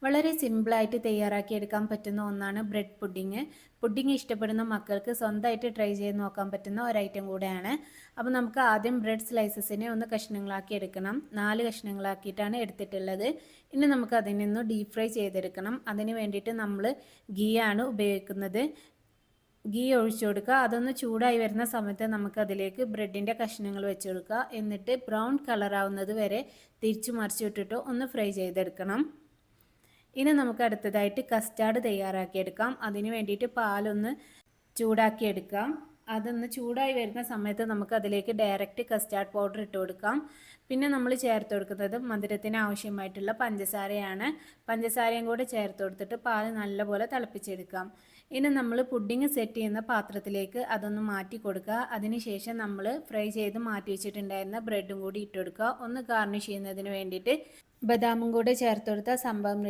വളരെ സിമ്പിളായിട്ട് തയ്യാറാക്കിയെടുക്കാൻ പറ്റുന്ന ഒന്നാണ് ബ്രെഡ് പുഡിങ്. പുഡിങ് ഇഷ്ടപ്പെടുന്ന മക്കൾക്ക് സ്വന്തമായിട്ട് ട്രൈ ചെയ്ത് നോക്കാൻ പറ്റുന്ന ഒരു ഐറ്റം കൂടെയാണ്. അപ്പോൾ നമുക്ക് ആദ്യം ബ്രെഡ് സ്ലൈസസിനെ ഒന്ന് കഷ്ണങ്ങളാക്കി എടുക്കണം. 4 കഷ്ണങ്ങളാക്കിയിട്ടാണ് എടുത്തിട്ടുള്ളത്. ഇനി നമുക്ക് അതിൽ നിന്ന് ഡീപ് ഫ്രൈ ചെയ്തെടുക്കണം. അതിന് വേണ്ടിയിട്ട് നമ്മൾ ഗീ ആണ് ഉപയോഗിക്കുന്നത്. ഗീ ഒഴിച്ചു കൊടുക്കുക. അതൊന്ന് ചൂടായി വരുന്ന സമയത്ത് നമുക്കതിലേക്ക് ബ്രെഡിൻ്റെ കഷ്ണങ്ങൾ വെച്ച് കൊടുക്കുക. എന്നിട്ട് ബ്രൗൺ കളറാവുന്നത് വരെ തിരിച്ചു മറിച്ചിട്ടിട്ട് ഒന്ന് ഫ്രൈ ചെയ്തെടുക്കണം. ഇനി നമുക്ക് അടുത്തതായിട്ട് കസ്റ്റാർഡ് തയ്യാറാക്കിയെടുക്കാം. അതിന് വേണ്ടിയിട്ട് പാലൊന്ന് ചൂടാക്കിയെടുക്കാം. അതൊന്ന് ചൂടായി വരുന്ന സമയത്ത് നമുക്ക് അതിലേക്ക് ഡയറക്റ്റ് കസ്റ്റാർഡ് പൗഡർ ഇട്ട് കൊടുക്കാം. പിന്നെ നമ്മൾ ചേർത്ത് കൊടുക്കുന്നത് മധുരത്തിന് ആവശ്യമായിട്ടുള്ള പഞ്ചസാരയാണ്. പഞ്ചസാരയും കൂടെ ചേർത്ത് കൊടുത്തിട്ട് പാൽ നല്ലപോലെ തിളപ്പിച്ചെടുക്കാം. ഇനി നമ്മൾ പുഡിങ് സെറ്റ് ചെയ്യുന്ന പാത്രത്തിലേക്ക് അതൊന്ന് മാറ്റി കൊടുക്കുക. അതിനുശേഷം നമ്മൾ ഫ്രൈ ചെയ്ത് മാറ്റി വെച്ചിട്ടുണ്ടായിരുന്ന ബ്രെഡും കൂടി ഇട്ട് കൊടുക്കുക. ഒന്ന് ഗാർണിഷ് ചെയ്യുന്നതിന് വേണ്ടിയിട്ട് ബദാമും കൂടെ ചേർത്ത് കൊടുത്താൽ സംഭവം